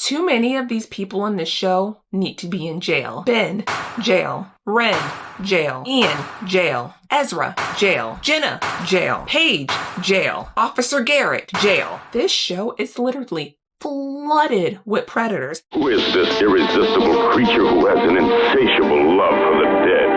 Too many of these people in this show need to be in jail. Ben, jail. Wren, jail. Ian, jail. Ezra, jail. Jenna, jail. Paige, jail. Officer Garrett, jail. This show is literally flooded with predators. Who is this irresistible creature who has an insatiable love for the dead?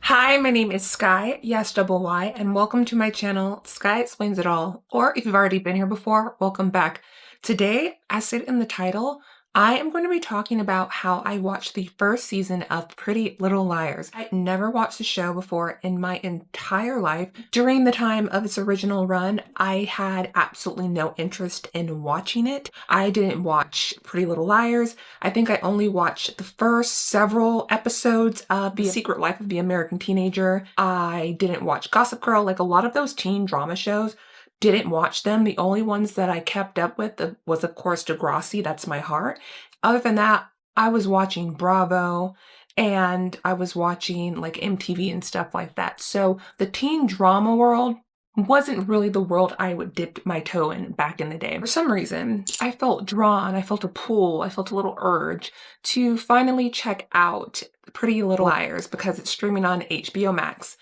Hi, my name is Skyy, yes, double Y, and welcome to my channel, Skyy Explains It All, or if you've already been here before, welcome back. Today, as stated in the title, I am going to be talking about how I watched the first season of Pretty Little Liars. I'd never watched the show before in my entire life. During the time of its original run, I had absolutely no interest in watching it. I didn't watch Pretty Little Liars. I think I only watched the first several episodes of The Secret Life of the American Teenager. I didn't watch Gossip Girl, like a lot of those teen drama shows. Didn't watch them. The only ones that I kept up with was, of course, Degrassi, That's My Heart. Other than that, I was watching Bravo and I was watching like MTV and stuff like that. So the teen drama world wasn't really the world I would dip my toe in back in the day. For some reason, I felt drawn, I felt a pull, I felt a little urge to finally check out Pretty Little Liars because it's streaming on HBO Max.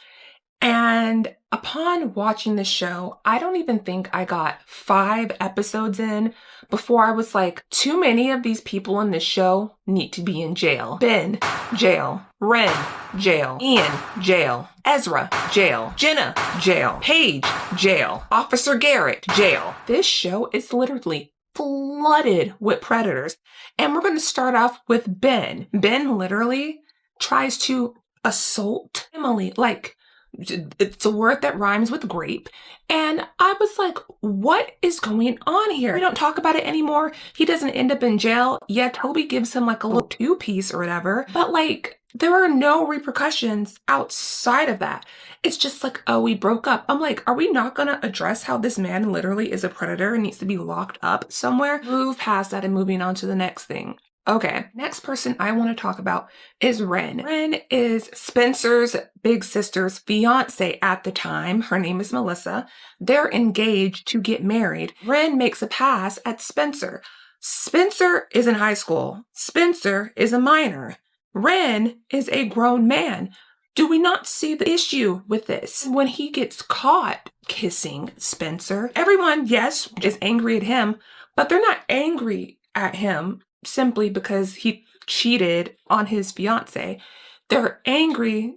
And upon watching this show, I don't even think I got 5 episodes in before I was like, too many of these people in this show need to be in jail. Ben, jail. Wren, jail. Ian, jail. Ezra, jail. Jenna, jail. Paige, jail. Officer Garrett, jail. This show is literally flooded with predators. And we're going to start off with Ben. Ben literally tries to assault Emily, like, it's a word that rhymes with grape. And I was like, what is going on here? We don't talk about it anymore. He doesn't end up in jail. Yeah, Toby gives him like a little 2-piece or whatever. But like, there are no repercussions outside of that. It's just like, oh, we broke up. I'm like, are we not going to address how this man literally is a predator and needs to be locked up somewhere? Move past that and moving on to the next thing. Okay, next person I want to talk about is Wren. Wren is Spencer's big sister's fiance at the time. Her name is Melissa. They're engaged to get married. Wren makes a pass at Spencer. Spencer is in high school. Spencer is a minor. Wren is a grown man. Do we not see the issue with this? When he gets caught kissing Spencer, everyone, yes, is angry at him, but they're not angry at him simply because he cheated on his fiance. They're angry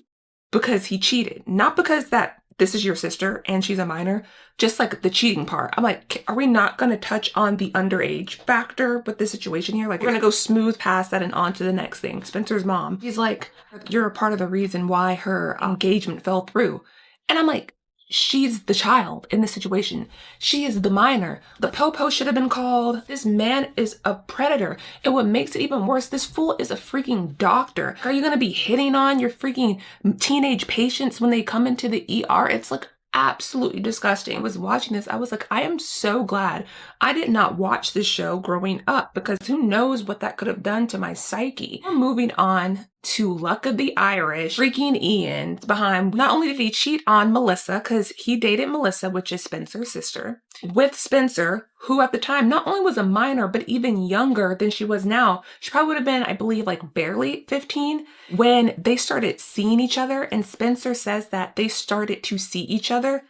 because he cheated, not because that this is your sister and she's a minor, just like the cheating part. I'm like, are we not going to touch on the underage factor with the situation here? Like, we're going to go smooth past that and on to the next thing. Spencer's mom, she's like, you're a part of the reason why her engagement fell through. And I'm like, she's the child in this situation. She is the minor. The popo should have been called. This man is a predator. And what makes it even worse, this fool is a freaking doctor. Are you going to be hitting on your freaking teenage patients when they come into the ER? It's like absolutely disgusting. I was watching this. I was like, I am so glad I did not watch this show growing up because who knows what that could have done to my psyche. We're moving on to Luck of the Irish. Freaking Ian behind. Not only did he cheat on Melissa, because he dated Melissa, which is Spencer's sister, with Spencer, who at the time not only was a minor, but even younger than she was now. She probably would have been, I believe, like barely 15 when they started seeing each other. And Spencer says that they started to see each other.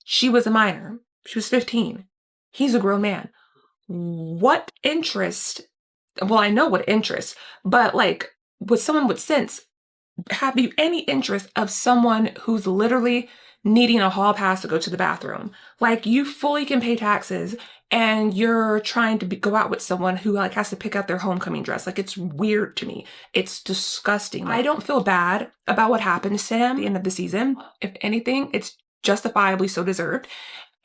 She was a minor. She was 15. He's a grown man. What interest? Well, I know what interest, but like, with someone with sense, have you any interest of someone who's literally needing a hall pass to go to the bathroom? Like, you fully can pay taxes and you're trying to go out with someone who like has to pick out their homecoming dress. Like, it's weird to me. It's disgusting. I don't feel bad about what happened to Sam at the end of the season. If anything, it's justifiably so deserved.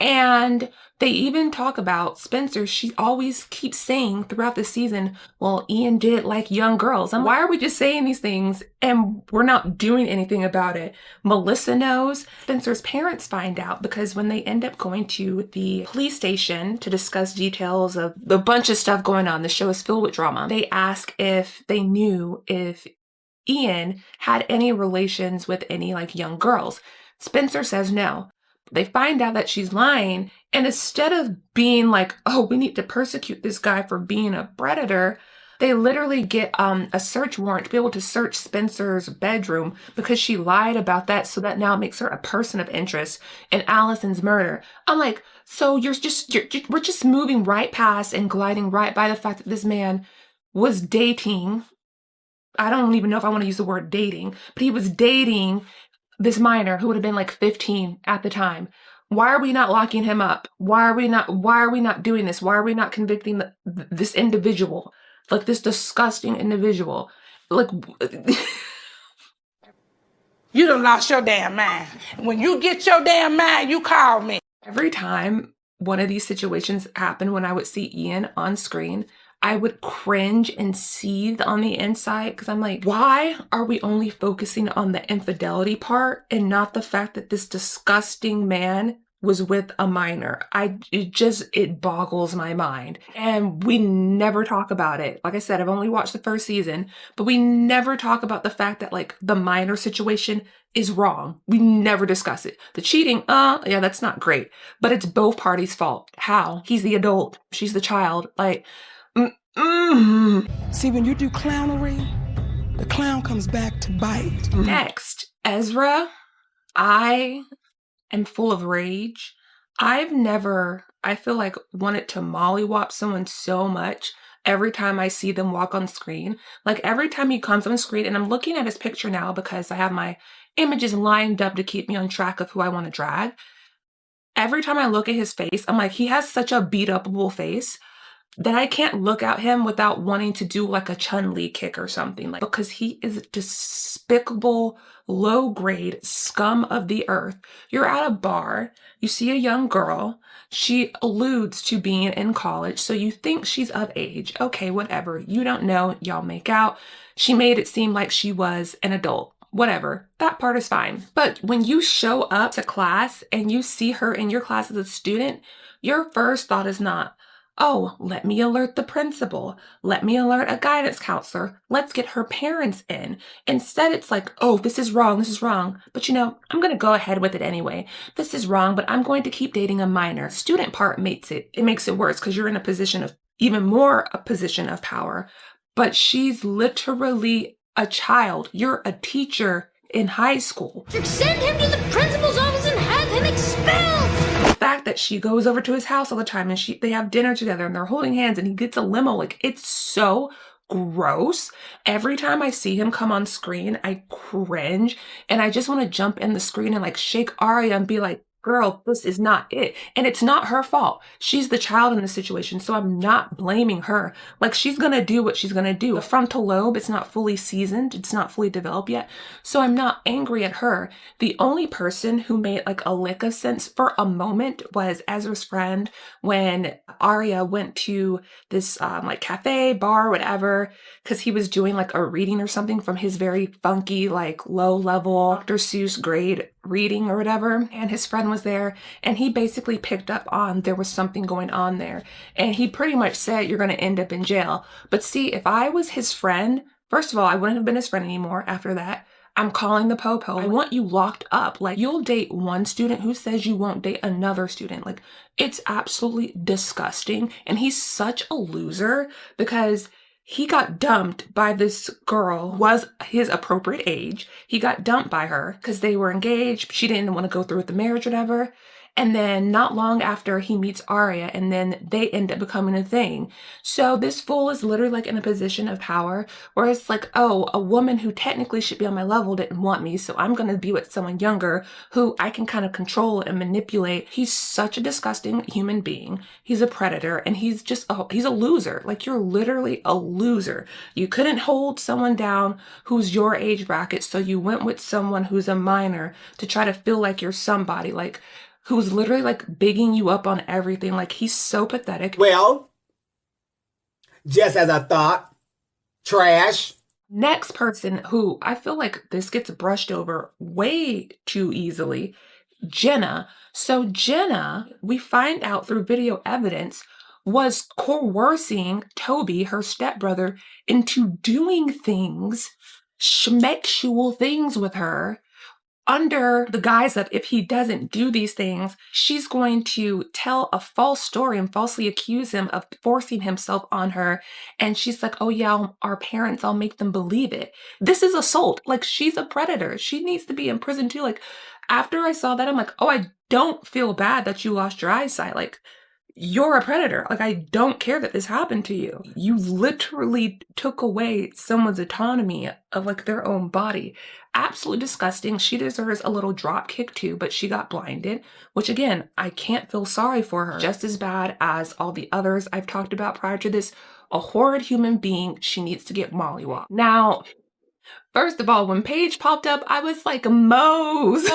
And they even talk about Spencer. She always keeps saying throughout the season, well, Ian did like young girls. And why are we just saying these things and we're not doing anything about it? Melissa knows. Spencer's parents find out because when they end up going to the police station to discuss details of the bunch of stuff going on, the show is filled with drama. They ask if they knew if Ian had any relations with any like young girls. Spencer says no. They find out that she's lying, and instead of being like, oh, we need to persecute this guy for being a predator, they literally get a search warrant to be able to search Spencer's bedroom because she lied about that, so that now makes her a person of interest in Allison's murder. I'm like, so we're just moving right past and gliding right by the fact that this man was dating. I don't even know if I want to use the word dating, but he was dating this minor who would have been like 15 at the time. Why are we not locking him up? Why are we not doing this? Why are we not convicting this individual? Like this disgusting individual. Like you done lost your damn mind. When you get your damn mind, you call me. Every time one of these situations happened, when I would see Ian on screen, I would cringe and seethe on the inside because I'm like, why are we only focusing on the infidelity part and not the fact that this disgusting man was with a minor? It boggles my mind. And we never talk about it. Like I said, I've only watched the first season, but we never talk about the fact that like the minor situation is wrong. We never discuss it. The cheating, yeah, that's not great, but it's both parties' fault. How? He's the adult, she's the child. Like, See, when you do clownery, the clown comes back to bite. Next, Ezra. I am full of rage. I've never, I feel like, wanted to mollywop someone so much every time I see them walk on screen. Like every time he comes on screen, and I'm looking at his picture now because I have my images lined up to keep me on track of who I want to drag. Every time I look at his face, I'm like, he has such a beat-upable face that I can't look at him without wanting to do like a Chun-Li kick or something, like, because he is a despicable, low-grade scum of the earth. You're at a bar, you see a young girl, she alludes to being in college, so you think she's of age. Okay, whatever. You don't know, y'all make out. She made it seem like she was an adult. Whatever, that part is fine. But when you show up to class and you see her in your class as a student, your first thought is not, oh, let me alert the principal. Let me alert a guidance counselor. Let's get her parents in. Instead, it's like, oh, this is wrong. This is wrong. But you know, I'm going to go ahead with it anyway. This is wrong, but I'm going to keep dating a minor. Student part makes it worse because you're in a position of a position of power. But she's literally a child. You're a teacher in high school. Send him to the principal's office and have him expelled. The fact that she goes over to his house all the time and they have dinner together and they're holding hands and he gets a limo, like, it's so gross. Every time I see him come on screen, I cringe and I just want to jump in the screen and like shake Arya and be like, girl, this is not it. And it's not her fault. She's the child in the situation, so I'm not blaming her. Like, she's gonna do what she's gonna do. The frontal lobe, it's not fully seasoned. It's not fully developed yet. So I'm not angry at her. The only person who made like a lick of sense for a moment was Ezra's friend when Arya went to this like cafe, bar, whatever, because he was doing like a reading or something from his very funky, like low level Dr. Seuss grade reading or whatever, and his friend was there, and he basically picked up on there was something going on there, and he pretty much said, you're going to end up in jail. But see, if I was his friend, first of all, I wouldn't have been his friend anymore after that. I'm calling the po-po. I want you locked up. Like, you'll date one student who says you won't date another student. Like, it's absolutely disgusting, and he's such a loser because he got dumped by this girl, was his appropriate age. He got dumped by her because they were engaged. She didn't want to go through with the marriage or whatever. And then not long after, he meets Arya, and then they end up becoming a thing. So this fool is literally like in a position of power where it's like, oh, a woman who technically should be on my level didn't want me, so I'm going to be with someone younger who I can kind of control and manipulate. He's such a disgusting human being. He's a predator, and he's a loser. Like, you're literally a loser. You couldn't hold someone down who's your age bracket, so you went with someone who's a minor to try to feel like you're somebody. Like, who's literally like bigging you up on everything. Like, he's so pathetic. Well, just as I thought, trash. Next person who I feel like this gets brushed over way too easily, Jenna. So Jenna, we find out through video evidence, was coercing Toby, her stepbrother, into doing things, schmexual things with her, under the guise of if he doesn't do these things, she's going to tell a false story and falsely accuse him of forcing himself on her. And she's like, oh yeah, our parents, I'll make them believe it. This is assault. Like, she's a predator. She needs to be in prison too. Like, after I saw that, I'm like, oh, I don't feel bad that you lost your eyesight. Like, you're a predator. Like, I don't care that this happened to you. You literally took away someone's autonomy of like their own body. Absolutely disgusting. She deserves a little drop kick too, but she got blinded, which again, I can't feel sorry for her. Just as bad as all the others I've talked about prior to this. A horrid human being. She needs to get mollywopped. Now, first of all, when Paige popped up, I was like, Mose,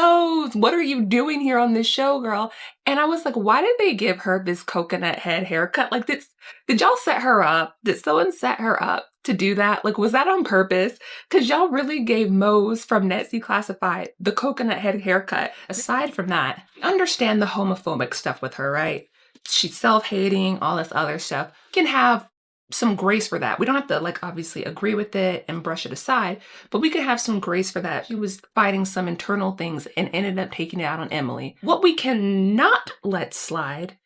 what are you doing here on this show, girl? And I was like, why did they give her this coconut head haircut? Like, did y'all set her up? Did someone set her up to do that? Like, was that on purpose? Because y'all really gave Mose from Netzy Classified the coconut head haircut. Aside from that, I understand the homophobic stuff with her, right? She's self-hating, all this other stuff. You can have some grace for that. We don't have to like obviously agree with it and brush it aside, but we could have some grace for that. She was fighting some internal things and ended up taking it out on Emily. What we cannot let slide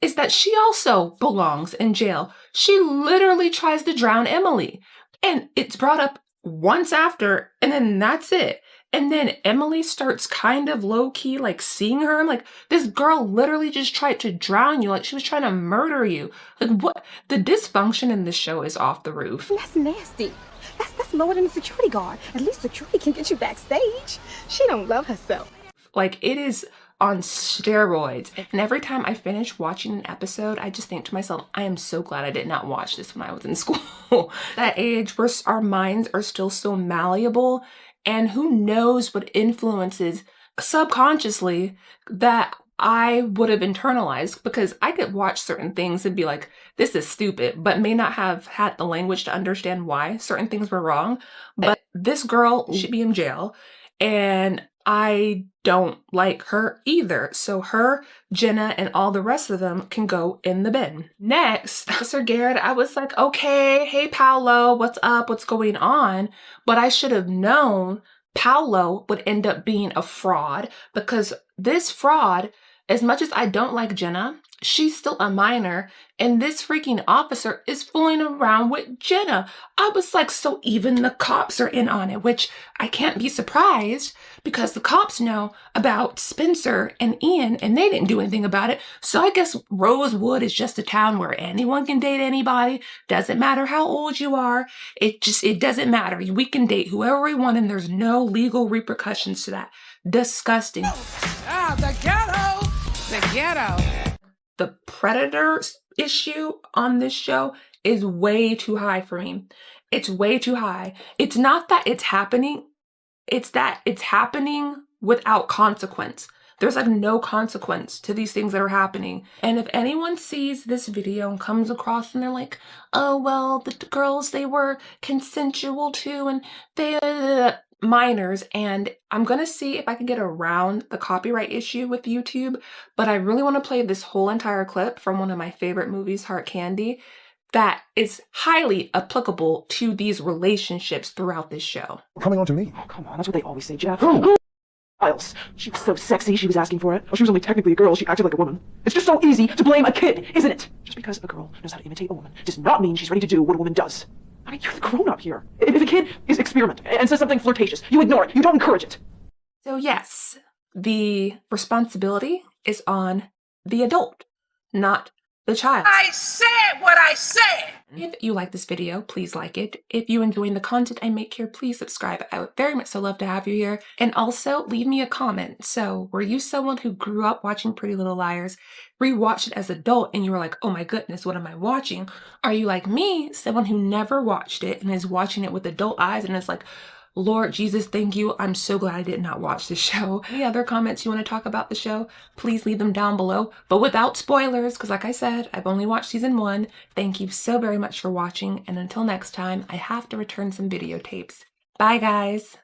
is that she also belongs in jail. She literally tries to drown Emily, and it's brought up once after, and then that's it. And then Emily starts kind of low-key, like, seeing her. I'm like, this girl literally just tried to drown you. Like, she was trying to murder you. Like, what? The dysfunction in this show is off the roof. That's nasty. That's lower than a security guard. At least security can get you backstage. She don't love herself. Like, it is on steroids. And every time I finish watching an episode, I just think to myself, I am so glad I did not watch this when I was in school. That age where our minds are still so malleable. And who knows what influences subconsciously that I would have internalized, because I could watch certain things and be like, this is stupid, but may not have had the language to understand why certain things were wrong. But this girl should be in jail, and I don't like her either. So her, Jenna, and all the rest of them can go in the bin. Next, Sir Garrett, I was like, okay, hey, Paolo, what's up? What's going on? But I should have known Paolo would end up being a fraud, because this fraud, as much as I don't like Jenna, she's still a minor, and this freaking officer is fooling around with Jenna. I was like, so even the cops are in on it, which I can't be surprised, because the cops know about Spencer and Ian, and they didn't do anything about it. So I guess Rosewood is just a town where anyone can date anybody. Doesn't matter how old you are. It doesn't matter. We can date whoever we want, and there's no legal repercussions to that. Disgusting. Ah, the ghetto! The ghetto. The predator issue on this show is way too high for me. It's way too high. It's not that it's happening. It's that it's happening without consequence. There's like no consequence to these things that are happening. And if anyone sees this video and comes across and they're like, oh, well, the girls, they were consensual too, and they minors, and I'm gonna see if I can get around the copyright issue with YouTube, but I really want to play this whole entire clip from one of my favorite movies, Heart Candy, that is highly applicable to these relationships throughout this show. Coming on to me. Oh, come on, that's what they always say, Jeff. Who? Miles. She was so sexy, she was asking for it. Oh, she was only technically a girl, she acted like a woman. It's just so easy to blame a kid, isn't it? Just because a girl knows how to imitate a woman does not mean she's ready to do what a woman does. I mean, you're the grown-up here. If a kid is experimenting and says something flirtatious, you ignore it. You don't encourage it. So yes, the responsibility is on the adult, not the child. I said what I said! If you like this video, please like it. If you enjoy the content I make here, please subscribe. I would very much so love to have you here. And also leave me a comment. So were you someone who grew up watching Pretty Little Liars, rewatched it as an adult, and you were like, oh my goodness, what am I watching? Are you like me, someone who never watched it and is watching it with adult eyes and is like, Lord Jesus, thank you. I'm so glad I did not watch this show. Any other comments you want to talk about the show, please leave them down below, but without spoilers, because like I said, I've only watched season 1. Thank you so very much for watching, and until next time, I have to return some videotapes. Bye, guys.